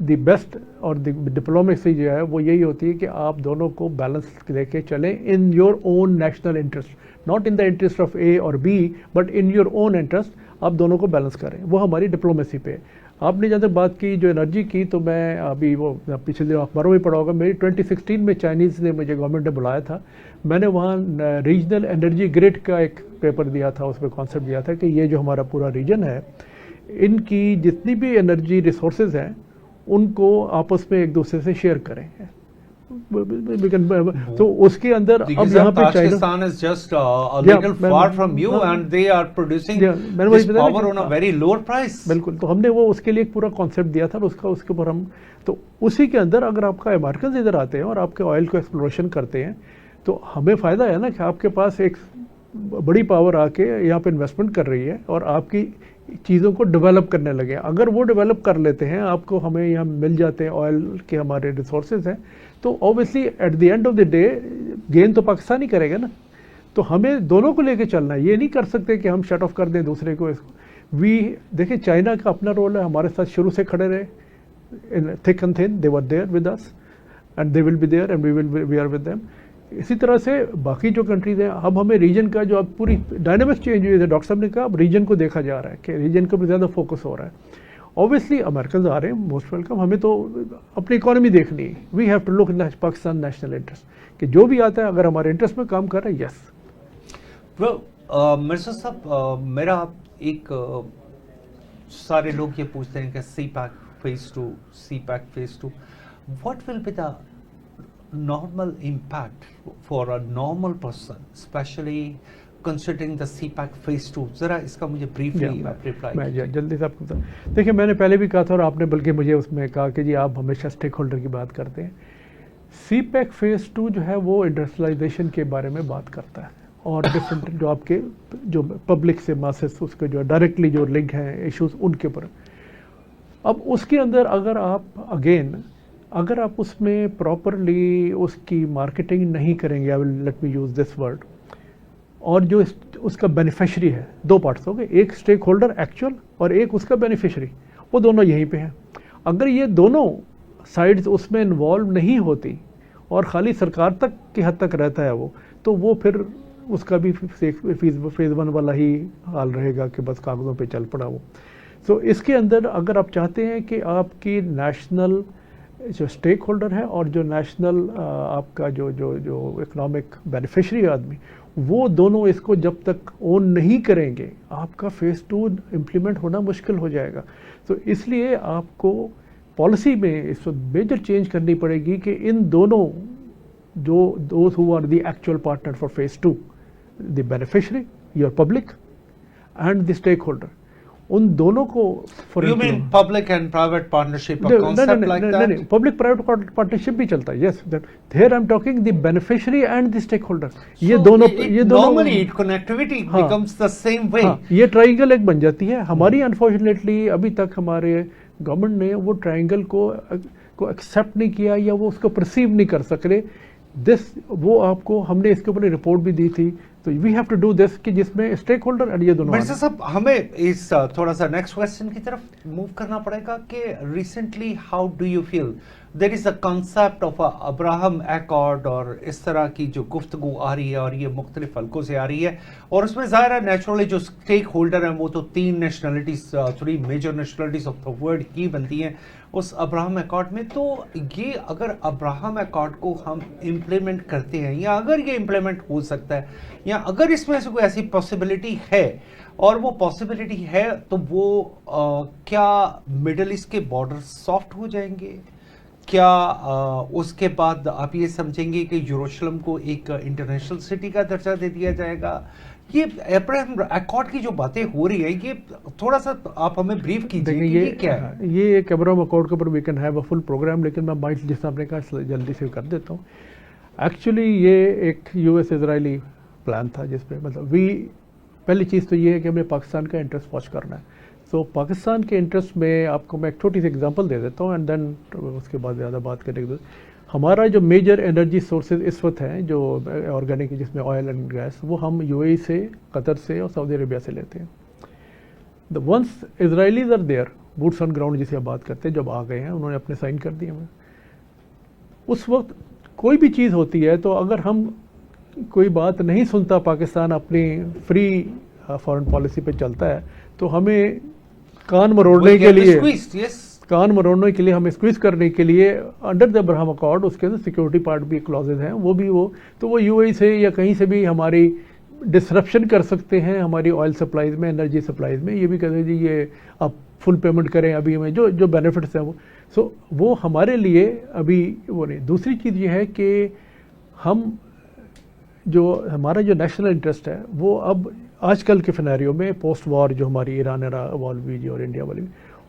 the best اور دی diplomacy جو ہے وہ یہی ہوتی ہے کہ آپ دونوں کو بیلنس لے کے چلیں in your own national interest, not in the interest of A اور B but in your own interest, آپ دونوں کو بیلنس کریں، وہ ہماری ڈپلومیسی پہ ہے۔ آپ نے جہاں تک بات کی جو انرجی کی، تو میں ابھی وہ پچھلے دن اخباروں میں پڑھا ہوگا، میری 2016 میں چائنیز نے مجھے گورنمنٹ نے بلایا تھا، میں نے وہاں ریجنل انرجی گرڈ کا ایک پیپر دیا تھا، اس میں کانسیپٹ دیا تھا کہ یہ جو ہمارا پورا ریجن ہے، ان کی جتنی بھی انرجی ریسورسز ہیں ان کو آپس میں ایک دوسرے سے شیئر کریں۔ تو اس کے اندر اب یہاں پہ Tajikistan is just a little far from you and they are producing this power on a very lower price. بالکل، تو ہم نے وہ اس کے لیے ایک پورا کانسیپٹ دیا تھا، اس کے اوپر ہم تو اسی کے اندر اگر آپ کا امریکنز ادھر آتے ہیں اور آپ کے آئل کو ایکسپلوریشن کرتے ہیں تو ہمیں فائدہ ہے نا کہ آپ کے پاس ایک بڑی پاور آ کے یہاں پہ انویسٹمنٹ کر رہی ہے اور آپ کی چیزوں کو ڈیولپ کرنے لگے۔ اگر وہ ڈیولپ کر لیتے ہیں، آپ کو ہمیں یہاں مل جاتے ہیں آئل کے ہمارے ریسورسز ہیں، تو obviously at the end of the day gain to Pakistan ہی کرے گا نا۔ تو ہمیں دونوں کو لے کے چلنا ہے، یہ نہیں کر سکتے کہ ہم شٹ آف کر دیں دوسرے کو۔ اس کو دیکھیں چائنا کا اپنا رول ہے، ہمارے ساتھ شروع سے کھڑے رہے، thick and thin they were there with us and they will be there and we are with them. اسی طرح سے باقی جو کنٹریز ہیں، اب ہمیں ریجن کا جو اب پوری ڈائنامکس چینج ہوئی ہے، ڈاکٹر صاحب نے کہا اب ریجن کو دیکھا جا رہا ہے کہ ریجن کو بھی زیادہ فوکس ہو رہا ہے۔ اوبیسلی امریکنز آ رہے ہیں، موسٹ ویلکم، ہمیں تو اپنی اکانومی دیکھنی ہے، we have to look Pakistan national interest, کہ جو بھی آتا ہے اگر ہمارے انٹرسٹ میں کام کر رہا ہے، یس۔ مرزا صاحب، میرا ایک سارے لوگ یہ پوچھتے ہیں کہ سی pack phase 2 what will be the normal impact for a normal person, especially considering the CPAC phase 2؟ ذرا اس کا مجھے briefly میں جلدی سے آپ کو بتاؤں۔ دیکھیں میں نے پہلے بھی کہا تھا اور آپ نے بلکہ مجھے اس میں کہا کہ جی آپ ہمیشہ اسٹیک ہولڈر کی بات کرتے ہیں۔ سی پیک فیز 2 جو ہے وہ انڈسٹریلائزیشن کے بارے میں بات کرتا ہے اور ڈفرینٹ جو آپ کے جو پبلک سے ماسز اس کے جو ڈائریکٹلی جو لنک ہیں ایشوز ان کے اوپر۔ اب اس کے اندر اگر آپ اس میں پراپرلی اس کی مارکیٹنگ نہیں کریں گے، let me use this word, اور جو اس کا بینیفیشری ہے، دو پارٹس ہو گئے، ایک اسٹیک ہولڈر ایکچوئل اور ایک اس کا بینیفیشری، وہ دونوں یہیں پہ ہیں۔ اگر یہ دونوں سائڈز اس میں انوالو نہیں ہوتی اور خالی سرکار تک کی حد تک رہتا ہے تو وہ پھر اس کا بھی فیز 1 والا ہی حال رہے گا کہ بس کاغذوں پہ چل پڑا وہ۔ سو اس کے اندر اگر آپ چاہتے ہیں کہ آپ کی نیشنل جو اسٹیک ہولڈر ہے اور جو نیشنل آپ کا جو اکنامک بینیفیشری آدمی، وہ دونوں اس کو جب تک اون نہیں کریں گے آپ کا فیز 2 امپلیمنٹ ہونا مشکل ہو جائے گا۔ تو اس لیے آپ کو پالیسی میں اس وقت میجر چینج کرنی پڑے گی کہ ان دونوں جو those who are the actual partner for phase 2، the beneficiary your public and the stakeholder, ان دونوں کو You mean public and private partnership, a concept like that? Public private partnership بھی چلتا ہے، یس، here I'm talking the beneficiary and the stakeholder، یہ دونوں normally connectivity becomes the same way. یہ triangle ایک بن جاتی ہے۔ ہماری انفارچونیٹلی ابھی تک ہمارے گورنمنٹ نے وہ ٹرائنگل کو ایکسیپٹ نہیں کیا یا وہ اس کو پرسیو نہیں کر سکے۔ وہ آپ کو ہم نے اس کے اوپر رپورٹ بھی دی تھی، تو we have to do this کہ جس میں اسٹیک ہولڈر اور یہ دونوں۔ مرزا صاحب، ہمیں اس تھوڑا سا نیکسٹ کوشچن کی طرف موو کرنا پڑے گا کہ recently how do you feel there is a concept of Abraham Accord, اور اس طرح کی جو گفتگو آ رہی ہے اور یہ مختلف حلقوں سے آ رہی ہے، اور اس میں ظاہر ہے نیچرلی جو اسٹیک ہولڈر ہیں وہ تو 3 nationalities, 3 major nationalities of the world کی بنتی ہیں اس ابراہم ایکارڈ میں۔ تو یہ اگر ابراہم ایکارڈ کو ہم امپلیمنٹ کرتے ہیں، یا اگر یہ امپلیمنٹ ہو سکتا ہے، یا اگر اس میں سے کوئی ایسی پاسبلٹی ہے، اور وہ پاسبلٹی ہے تو وہ کیا مڈل ایسٹ کے بارڈر سافٹ ہو جائیں گے؟ کیا اس کے بعد آپ یہ سمجھیں گے کہ یروشلم کو ایک انٹرنیشنل سٹی کا درجہ دے دیا جائے گا؟ یہ ابراہم ایکارڈ کی جو باتیں ہو رہی ہیں، یہ تھوڑا سا آپ ہمیں بریف کیجیے کہ کیا ہے یہ ایک ابراہم ایکارڈ کے اوپر we can have a full program, لیکن میں مائنڈ جس طرح آپ نے کہا جلدی سے کر دیتا ہوں۔ ایکچولی یہ ایک یو ایس اسرائیلی پلان تھا جس پہ مطلب پہلی چیز تو یہ ہے کہ ہمیں پاکستان کا انٹرسٹ واچ کرنا ہے۔ سو پاکستان کے انٹرسٹ میں آپ کو میں ایک چھوٹی سی ایگزامپل دے دیتا ہوں اینڈ دین اس کے بعد زیادہ بات کرنے کے۔ ہمارا جو میجر انرجی سورسز اس وقت ہیں جو آرگینک جس میں آئل اینڈ گیس، وہ ہم یو اے سے، قطر سے اور سعودی عربیہ سے لیتے ہیں۔ Once Israelis are there, boots on ground जिसे आप बात करते हैं, जब आ गए हैं उन्होंने अपने साइन कर दिए हमें। उस वक्त कोई भी चीज़ होती है तो अगर हम कोई बात नहीं सुनता, पाकिस्तान अपनी फ्री फॉरेन पॉलिसी पे चलता है, तो हमें कान मरोड़ने के लिए कान मरोड़ने के लिए, हमें स्क्वीज करने के लिए अंडर द अब्राहम अकॉर्ड उसके अंदर सिक्योरिटी पार्ट भी क्लॉजेज हैं, वो यूएई से या कहीं से भी हमारी डिसरप्शन कर सकते हैं, हमारी ऑयल सप्लाईज में, एनर्जी सप्लाईज में। ये भी कहते हैं जी ये आप फुल पेमेंट करें अभी हमें जो बेनिफिट्स हैं वो हमारे लिए अभी वो नहीं। दूसरी चीज़ ये है कि हमारा जो नेशनल इंटरेस्ट है वो अब आजकल के सिनेरियो में पोस्ट वॉर जो हमारी ईरान वॉल हुई जी और इंडिया वाली,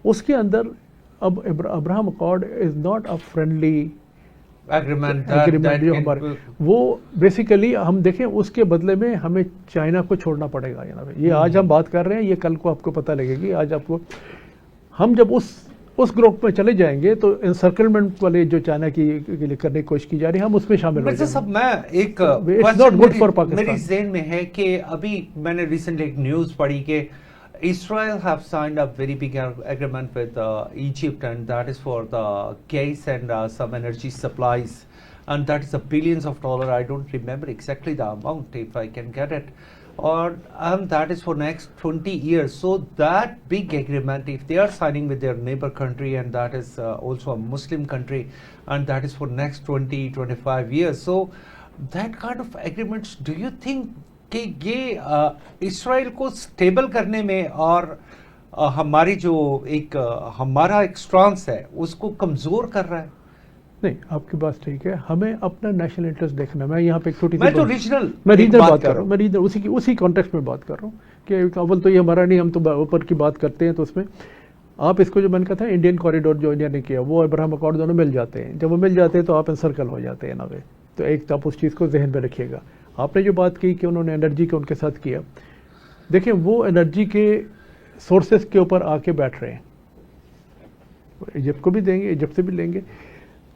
उसके अंदर अब Abraham accord is not a friendly agreement जो हमारे, वो बेसिकली हम देखें उसके बदले में हमें चाइना को छोड़ना पड़ेगा। ये आज हम बात कर रहे हैं, ये कल को आपको पता लगेगी। आज आपको हम जब उस ग्रुप में चले जाएंगे तो इंसर्कलमेंट वाले जो चाइना के लिए करने की कोशिश की जा रही है, हम उसमें शामिल हो जाएंगे। मैं एक मेरी ज़हन में है कि अभी मैंने रिसेंटली एक न्यूज़ पढ़ी कि Israel have signed a very big agreement with Egypt, and that is for the gas and some energy supplies, and that is billions of dollars. I don't remember exactly the amount if I can get it, and that is for next 20 years. So that big agreement, if they are signing with their neighbor country, and that is also a Muslim country, and that is for next 20-25 years. So that kind of agreements, do you think कि ये Israel को stable करने में और हमारी जो हमारा एक स्ट्रांस है उसको कमज़ोर कर रहा है? नहीं, आपकी बात ठीक है, हमें अपना नेशनल इंटरेस्ट देखना है। मैं यहाँ पे एक छोटी सी मैं तो रीजनल बात कर रहा हूँ, मैं रीजनल उसी कॉन्टेक्स्ट में बात कर रहा हूँ कि अव्वल तो ये हमारा नहीं, हम तो ऊपर की बात करते हैं। तो उसमें आप इसको जो मैंने कहा था इंडियन कॉरिडोर जो इंडिया ने किया, वो अब्राहम अकॉर्ड दोनों मिल जाते हैं। जब वो मिल जाते हैं तो आप एनसर्कल हो जाते हैं ना वे। तो एक तो आप उस चीज़ को जहन में रखिएगा। आपने जो बात की कि उन्होंने एनर्जी को उनके साथ किया, देखें वो एनर्जी के सोर्सेस के ऊपर आके बैठ रहे हैं, इजिप्ट को भी देंगे, इजिप्ट से भी लेंगे।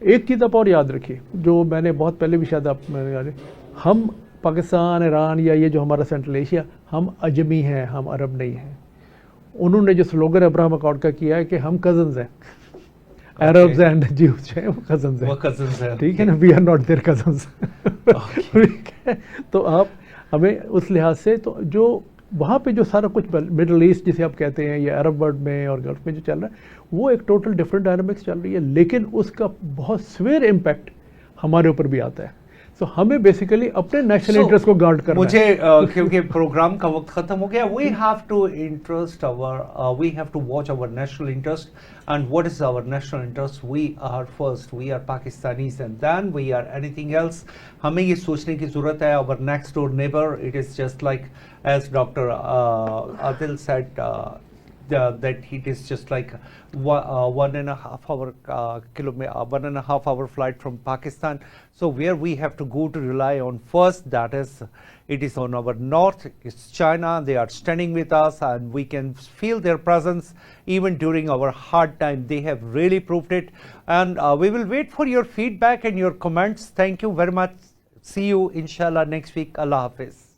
एक चीज़ आप और याद रखिए, जो मैंने बहुत पहले भी शायद हम पाकिस्तान, ईरान या ये जो हमारा सेंट्रल एशिया, हम अजमी हैं, हम अरब नहीं हैं। उन्होंने जो स्लोगन अब्राहम अकॉर्ड का किया है कि हम कज़न्स हैं, अरब्स एंड ज्यूज हैं, वो कज़न्स हैं, ठीक है ना, we are not there cousins. तो आप हमें उस लिहाज से, तो जो वहाँ पे जो सारा कुछ मिडल ईस्ट जिसे आप कहते हैं या अरब वर्ल्ड में और गल्फ में जो चल रहा है, वो एक टोटल डिफरेंट डायनामिक्स चल रही है, लेकिन उसका बहुत सीवियर इम्पैक्ट हमारे ऊपर भी आता है। सो हमें बेसिकली अपने नेशनल इंटरेस्ट को गार्ड करना मुझे है। क्योंकि प्रोग्राम का वक्त खत्म हो गया, we have to watch our national interest, and what is our national interest? We are first, we are Pakistanis and then we are anything else. हमें ये सोचने की जरूरत है, our next door neighbour, it is just like as doctor Adil said, that it is just like 1.5 hour flight from Pakistan. So where we have to go to rely on first, that is, it is on our north, it's China. They are standing with us and we can feel their presence even during our hard time. They have really proved it, and we will wait for your feedback and your comments. Thank you very much. See you inshallah next week. Allah Hafiz.